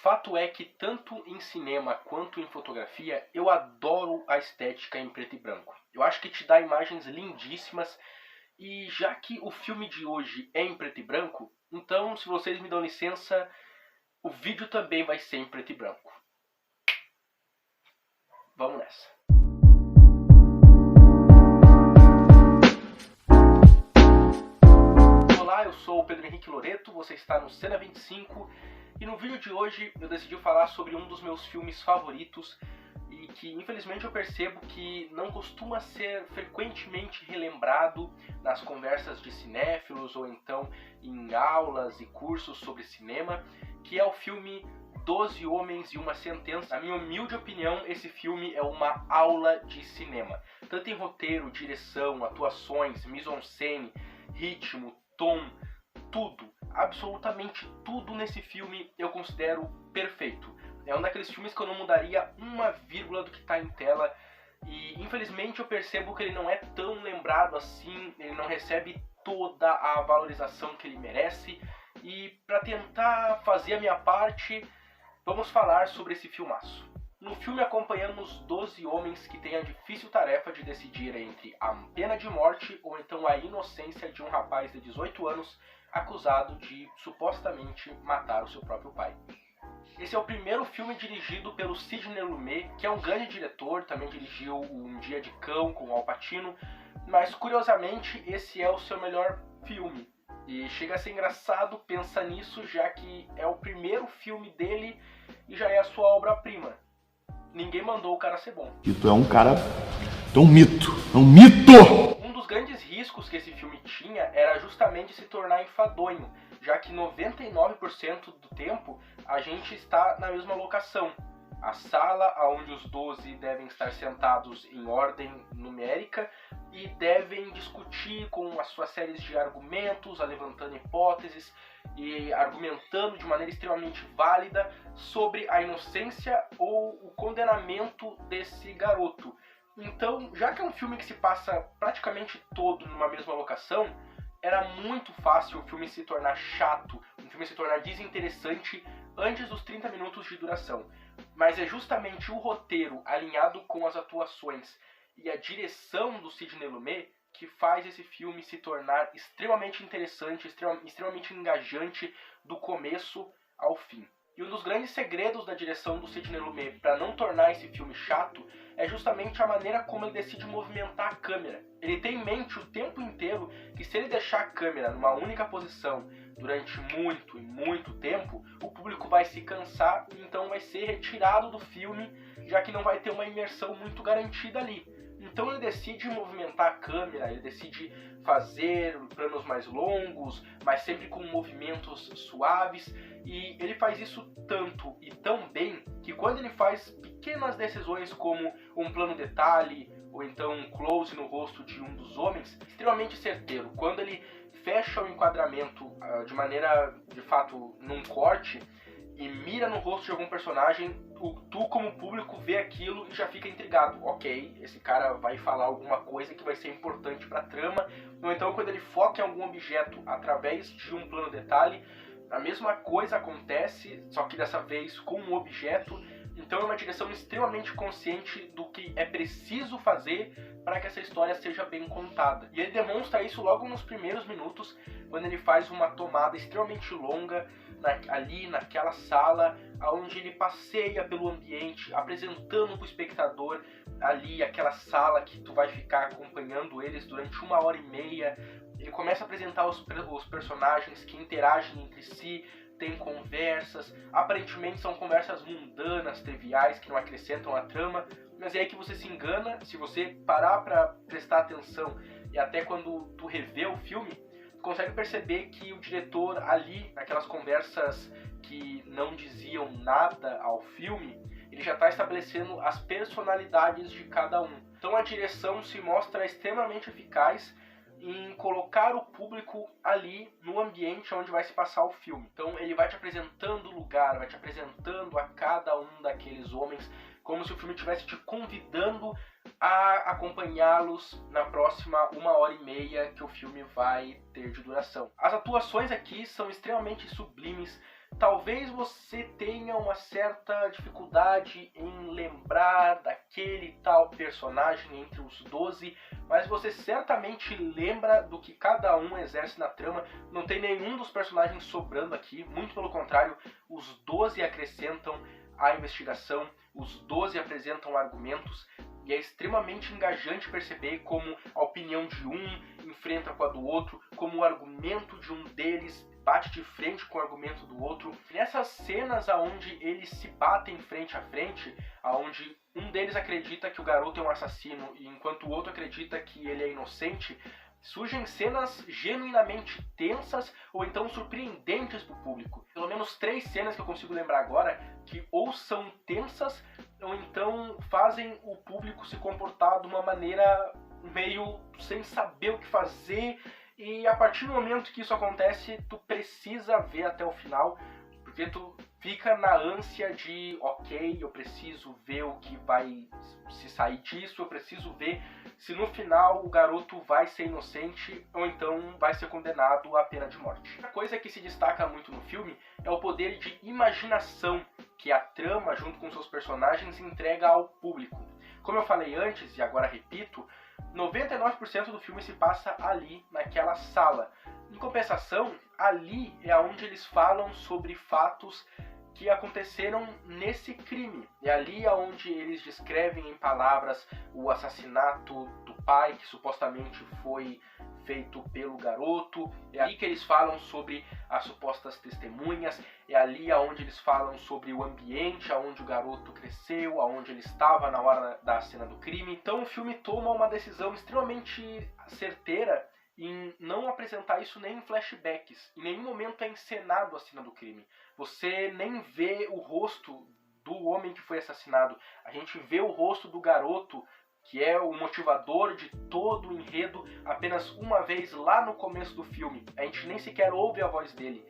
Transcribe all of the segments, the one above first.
Fato é que tanto em cinema quanto em fotografia eu adoro a estética em preto e branco. Eu acho que te dá imagens lindíssimas e já que o filme de hoje é em preto e branco, então se vocês me dão licença, o vídeo também vai ser em preto e branco. Vamos nessa. Olá, eu sou o Pedro Henrique Loreto, você está no Cena 25 e no vídeo de hoje eu decidi falar sobre um dos meus filmes favoritos e que infelizmente eu percebo que não costuma ser frequentemente relembrado nas conversas de cinéfilos ou então em aulas e cursos sobre cinema, que é o filme 12 Homens e uma Sentença. Na minha humilde opinião, esse filme é uma aula de cinema, tanto em roteiro, direção, atuações, mise-en-scène, ritmo, tom, tudo, absolutamente tudo nesse filme eu considero perfeito. É um daqueles filmes que eu não mudaria uma vírgula do que está em tela e infelizmente eu percebo que ele não é tão lembrado assim, ele não recebe toda a valorização que ele merece e para tentar fazer a minha parte, vamos falar sobre esse filmaço. No filme acompanhamos 12 homens que têm a difícil tarefa de decidir entre a pena de morte ou então a inocência de um rapaz de 18 anos acusado de supostamente matar o seu próprio pai. Esse é o primeiro filme dirigido pelo Sidney Lumet, que é um grande diretor, também dirigiu Um Dia de Cão com Al Pacino, mas curiosamente esse é o seu melhor filme. E chega a ser engraçado pensar nisso, já que é o primeiro filme dele e já é a sua obra-prima. Ninguém mandou o cara ser bom. Tu é um cara... Tu é um mito. É um mito! Um dos grandes riscos que esse filme tinha era justamente se tornar enfadonho, já que 99% do tempo a gente está na mesma locação. A sala onde os 12 devem estar sentados em ordem numérica e devem discutir com as suas séries de argumentos, levantando hipóteses e argumentando de maneira extremamente válida sobre a inocência ou o condenamento desse garoto. Então, já que é um filme que se passa praticamente todo numa mesma locação, era muito fácil o filme se tornar chato, o filme se tornar desinteressante antes dos 30 minutos de duração. Mas é justamente o roteiro alinhado com as atuações e a direção do Sidney Lumet que faz esse filme se tornar extremamente interessante, extremamente engajante do começo ao fim. E um dos grandes segredos da direção do Sidney Lumet para não tornar esse filme chato é justamente a maneira como ele decide movimentar a câmera. Ele tem em mente o tempo inteiro que se ele deixar a câmera numa única posição durante muito e muito tempo, o público vai se cansar e então vai ser retirado do filme, já que não vai ter uma imersão muito garantida ali. Então ele decide movimentar a câmera, ele decide fazer planos mais longos, mas sempre com movimentos suaves, e ele faz isso tanto e tão bem que quando ele faz pequenas decisões como um plano detalhe ou então um close no rosto de um dos homens, extremamente certeiro, quando ele fecha o enquadramento de maneira, de fato, num corte e mira no rosto de algum personagem, tu como público vê aquilo e já fica intrigado. Ok, esse cara vai falar alguma coisa que vai ser importante para a trama. Ou então quando ele foca em algum objeto através de um plano detalhe, a mesma coisa acontece, só que dessa vez com um objeto. Então é uma direção extremamente consciente do que é preciso fazer para que essa história seja bem contada. E ele demonstra isso logo nos primeiros minutos, quando ele faz uma tomada extremamente longa ali naquela sala, onde ele passeia pelo ambiente, apresentando para o espectador ali aquela sala que tu vai ficar acompanhando eles durante 1h30. Ele começa a apresentar os personagens que interagem entre si, tem conversas, aparentemente são conversas mundanas, triviais, que não acrescentam a trama, mas é aí que você se engana. Se você parar para prestar atenção e até quando tu revê o filme, consegue perceber que o diretor ali, naquelas conversas que não diziam nada ao filme, ele já está estabelecendo as personalidades de cada um. Então a direção se mostra extremamente eficaz em colocar o público ali no ambiente onde vai se passar o filme. Então ele vai te apresentando o lugar, vai te apresentando a cada um daqueles homens, como se o filme estivesse te convidando a acompanhá-los na próxima 1h30 que o filme vai ter de duração. As atuações aqui são extremamente sublimes, talvez você tenha uma certa dificuldade em lembrar daquele tal personagem entre os 12, mas você certamente lembra do que cada um exerce na trama. Não tem nenhum dos personagens sobrando aqui, muito pelo contrário, os 12 acrescentam a investigação, os 12 apresentam argumentos, e é extremamente engajante perceber como a opinião de um enfrenta com a do outro, como o argumento de um deles bate de frente com o argumento do outro. Nessas cenas onde eles se batem frente a frente, onde um deles acredita que o garoto é um assassino, e enquanto o outro acredita que ele é inocente, surgem cenas genuinamente tensas ou então surpreendentes para o público. Pelo menos 3 cenas que eu consigo lembrar agora que ou são tensas ou então fazem o público se comportar de uma maneira meio sem saber o que fazer, e a partir do momento que isso acontece, tu precisa ver até o final, porque tu fica na ânsia de, ok, eu preciso ver o que vai se sair disso, eu preciso ver se no final o garoto vai ser inocente ou então vai ser condenado à pena de morte. Outra coisa que se destaca muito no filme é o poder de imaginação que a trama, junto com seus personagens, entrega ao público. Como eu falei antes, e agora repito, 99% do filme se passa ali, naquela sala. Em compensação, ali é onde eles falam sobre fatos que aconteceram nesse crime. É ali onde eles descrevem em palavras o assassinato do pai, que supostamente foi feito pelo garoto. É ali que eles falam sobre as supostas testemunhas. É ali onde eles falam sobre o ambiente onde o garoto cresceu, onde ele estava na hora da cena do crime. Então o filme toma uma decisão extremamente certeira em não apresentar isso nem em flashbacks. Em nenhum momento é encenado a cena do crime. Você nem vê o rosto do homem que foi assassinado. A gente vê o rosto do garoto, que é o motivador de todo o enredo, apenas uma vez lá no começo do filme. A gente nem sequer ouve a voz dele.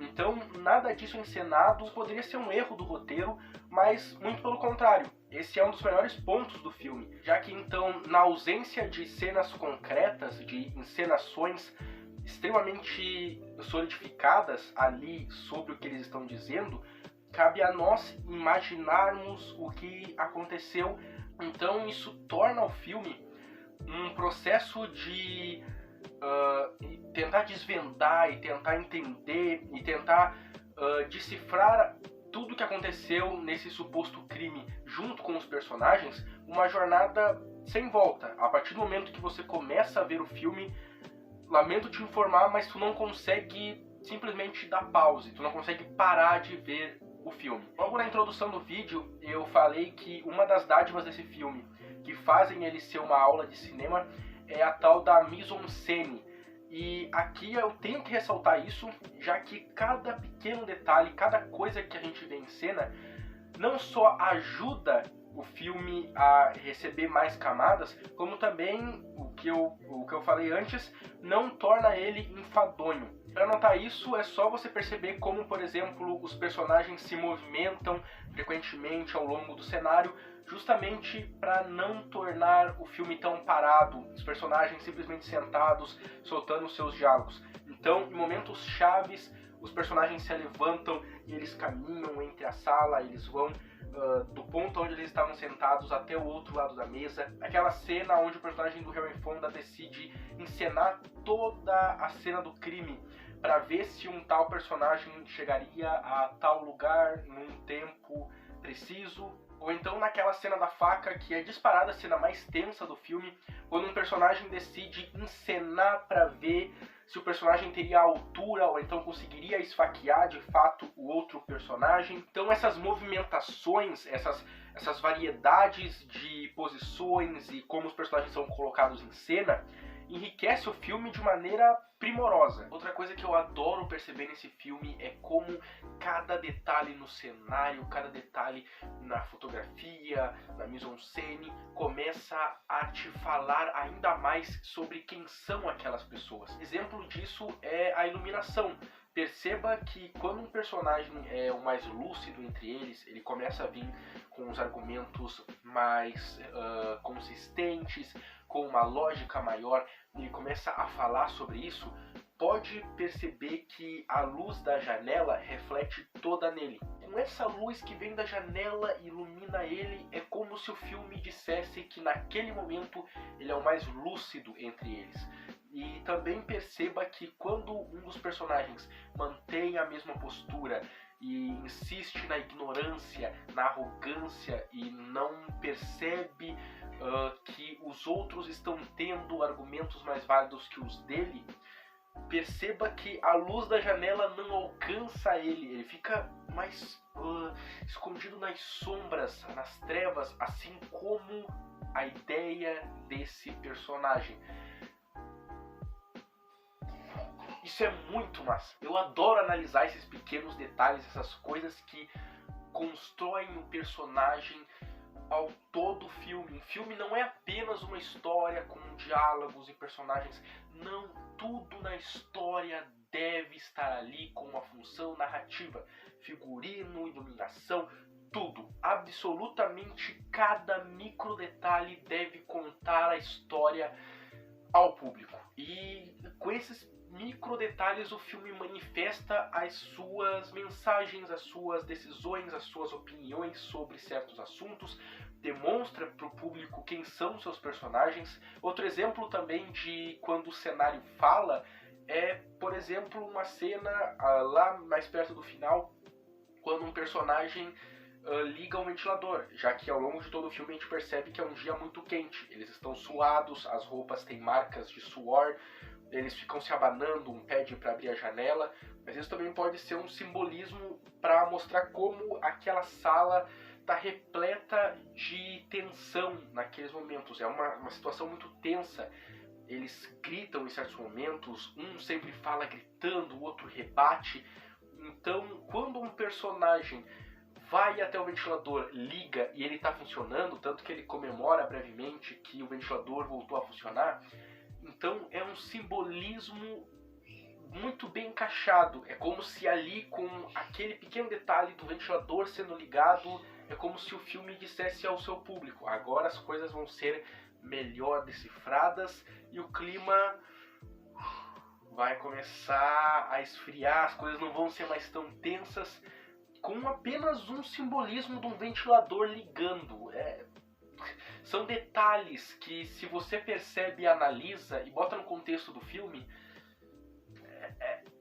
Então, nada disso encenado poderia ser um erro do roteiro, mas muito pelo contrário. Esse é um dos melhores pontos do filme, já que então, na ausência de cenas concretas, de encenações extremamente solidificadas ali sobre o que eles estão dizendo, cabe a nós imaginarmos o que aconteceu. Então isso torna o filme um processo de tentar desvendar e tentar entender e tentar decifrar tudo o que aconteceu nesse suposto crime junto com os personagens, uma jornada sem volta. A partir do momento que você começa a ver o filme, lamento te informar, mas tu não consegue simplesmente dar pause, tu não consegue parar de ver o filme. Logo na introdução do vídeo, eu falei que uma das dádivas desse filme que fazem ele ser uma aula de cinema é a tal da mise-en-scène. E aqui eu tenho que ressaltar isso, já que cada pequeno detalhe, cada coisa que a gente vê em cena, não só ajuda o filme a receber mais camadas, como também, o que eu falei antes, não torna ele enfadonho. Para notar isso, é só você perceber como, por exemplo, os personagens se movimentam frequentemente ao longo do cenário, justamente para não tornar o filme tão parado, os personagens simplesmente sentados, soltando seus diálogos. Então, em momentos chaves, os personagens se levantam e eles caminham entre a sala, eles vão do ponto onde eles estavam sentados até o outro lado da mesa. Aquela cena onde o personagem do Harry Fonda decide encenar toda a cena do crime para ver se um tal personagem chegaria a tal lugar num tempo preciso. Ou então naquela cena da faca, que é disparada a cena mais tensa do filme, quando um personagem decide encenar para ver se o personagem teria a altura ou então conseguiria esfaquear de fato o outro personagem. Então essas movimentações, essas variedades de posições e como os personagens são colocados em cena, enriquece o filme de maneira primorosa. Outra coisa que eu adoro perceber nesse filme é como cada detalhe no cenário, cada detalhe na fotografia, na mise-en-scène, começa a te falar ainda mais sobre quem são aquelas pessoas. Exemplo disso é a iluminação. Perceba que quando um personagem é o mais lúcido entre eles, ele começa a vir com os argumentos mais consistentes, com uma lógica maior, ele começa a falar sobre isso, pode perceber que a luz da janela reflete toda nele. Com essa luz que vem da janela e ilumina ele, é como se o filme dissesse que naquele momento ele é o mais lúcido entre eles. E também perceba que quando um dos personagens mantém a mesma postura e insiste na ignorância, na arrogância e não percebe que os outros estão tendo argumentos mais válidos que os dele, perceba que a luz da janela não alcança ele fica mais escondido nas sombras, nas trevas, assim como a ideia desse personagem. Isso é muito massa. Eu adoro analisar esses pequenos detalhes, essas coisas que constroem o personagem ao todo o filme. Um filme não é apenas uma história com diálogos e personagens. Não, tudo na história deve estar ali com uma função narrativa. Figurino, iluminação, tudo. Absolutamente cada micro detalhe deve contar a história ao público. E com esses micro detalhes o filme manifesta as suas mensagens, as suas decisões, as suas opiniões sobre certos assuntos, demonstra para o público quem são seus personagens. Outro exemplo também de quando o cenário fala é, por exemplo, uma cena lá mais perto do final, quando um personagem liga um ventilador, já que ao longo de todo o filme a gente percebe que é um dia muito quente. Eles estão suados, as roupas têm marcas de suor, eles ficam se abanando, um pede para abrir a janela, mas isso também pode ser um simbolismo para mostrar como aquela sala está repleta de tensão naqueles momentos. É uma situação muito tensa. Eles gritam em certos momentos, um sempre fala gritando, o outro rebate. Então, quando um personagem vai até o ventilador, liga e ele está funcionando, tanto que ele comemora brevemente que o ventilador voltou a funcionar, então é um simbolismo muito bem encaixado. É como se ali, com aquele pequeno detalhe do ventilador sendo ligado, é como se o filme dissesse ao seu público: agora as coisas vão ser melhor decifradas e o clima vai começar a esfriar, as coisas não vão ser mais tão tensas, com apenas um simbolismo de um ventilador ligando. São detalhes que, se você percebe, analisa e bota no contexto do filme,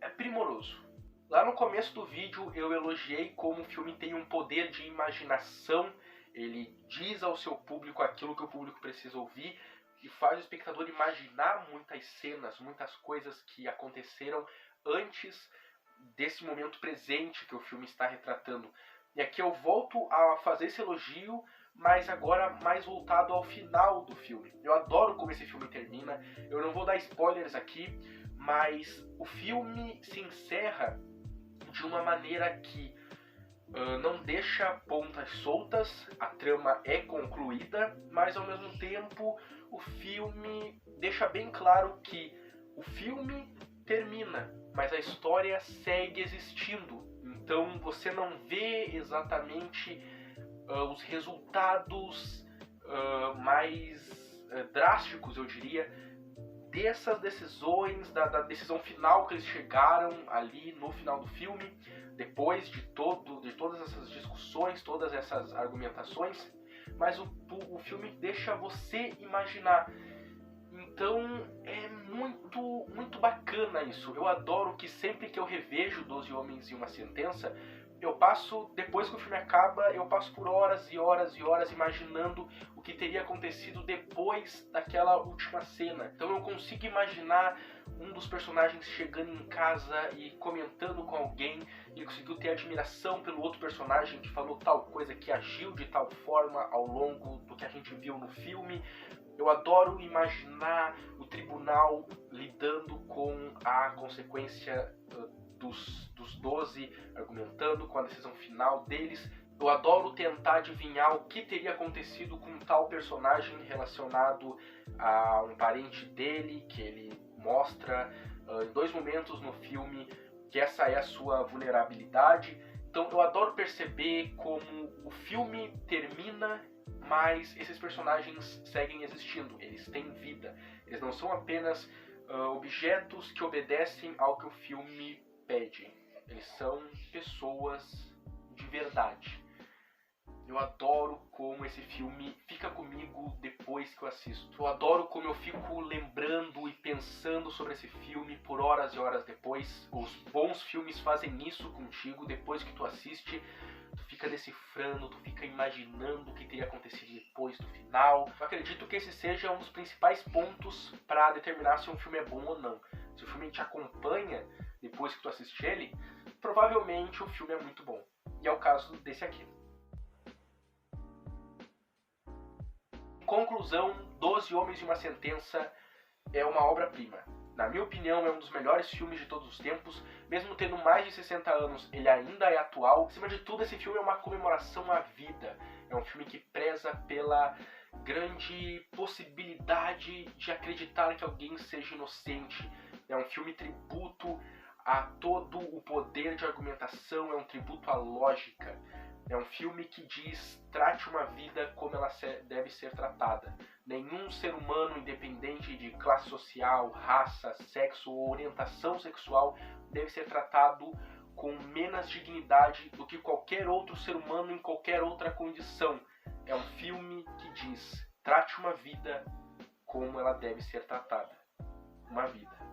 é primoroso. Lá no começo do vídeo eu elogiei como o filme tem um poder de imaginação. Ele diz ao seu público aquilo que o público precisa ouvir e faz o espectador imaginar muitas cenas, muitas coisas que aconteceram antes desse momento presente que o filme está retratando. E aqui eu volto a fazer esse elogio, mas agora mais voltado ao final do filme. Eu adoro como esse filme termina. Eu não vou dar spoilers aqui, mas o filme se encerra de uma maneira que não deixa pontas soltas, a trama é concluída, mas ao mesmo tempo o filme deixa bem claro que o filme termina, mas a história segue existindo. Então você não vê exatamente os resultados mais drásticos, eu diria, dessas decisões, da decisão final que eles chegaram ali no final do filme, depois de todas essas discussões, todas essas argumentações, mas o filme deixa você imaginar. Então é muito, muito bacana isso. Eu adoro que sempre que eu revejo 12 Homens e uma Sentença, eu passo, depois que o filme acaba, eu passo por horas e horas e horas imaginando o que teria acontecido depois daquela última cena. Então eu consigo imaginar um dos personagens chegando em casa e comentando com alguém, e ele conseguiu ter admiração pelo outro personagem que falou tal coisa, que agiu de tal forma ao longo do que a gente viu no filme. Eu adoro imaginar o tribunal lidando com a consequência dos 12, argumentando com a decisão final deles. Eu adoro tentar adivinhar o que teria acontecido com tal personagem relacionado a um parente dele, que ele mostra em 2 momentos no filme que essa é a sua vulnerabilidade. Então eu adoro perceber como o filme termina, mas esses personagens seguem existindo, eles têm vida. Eles não são apenas objetos que obedecem ao que o filme pede. Eles são pessoas de verdade. Eu adoro como esse filme fica comigo depois que eu assisto. Eu adoro como eu fico lembrando e pensando sobre esse filme por horas e horas depois. Os bons filmes fazem isso contigo depois que tu assiste. Tu fica decifrando, tu fica imaginando o que teria acontecido depois do final. Eu acredito que esse seja um dos principais pontos para determinar se um filme é bom ou não. Se o filme te acompanha depois que tu assiste ele, provavelmente o filme é muito bom. E é o caso desse aqui. Em conclusão, 12 Homens e uma Sentença é uma obra-prima. Na minha opinião, é um dos melhores filmes de todos os tempos. Mesmo tendo mais de 60 anos, ele ainda é atual. Acima de tudo, esse filme é uma comemoração à vida. É um filme que preza pela grande possibilidade de acreditar que alguém seja inocente. É um filme tributo a todo o poder de argumentação, é um tributo à lógica. É um filme que diz, trate uma vida como ela deve ser tratada. Nenhum ser humano, independente de classe social, raça, sexo ou orientação sexual, deve ser tratado com menos dignidade do que qualquer outro ser humano em qualquer outra condição. É um filme que diz, trate uma vida como ela deve ser tratada. Uma vida.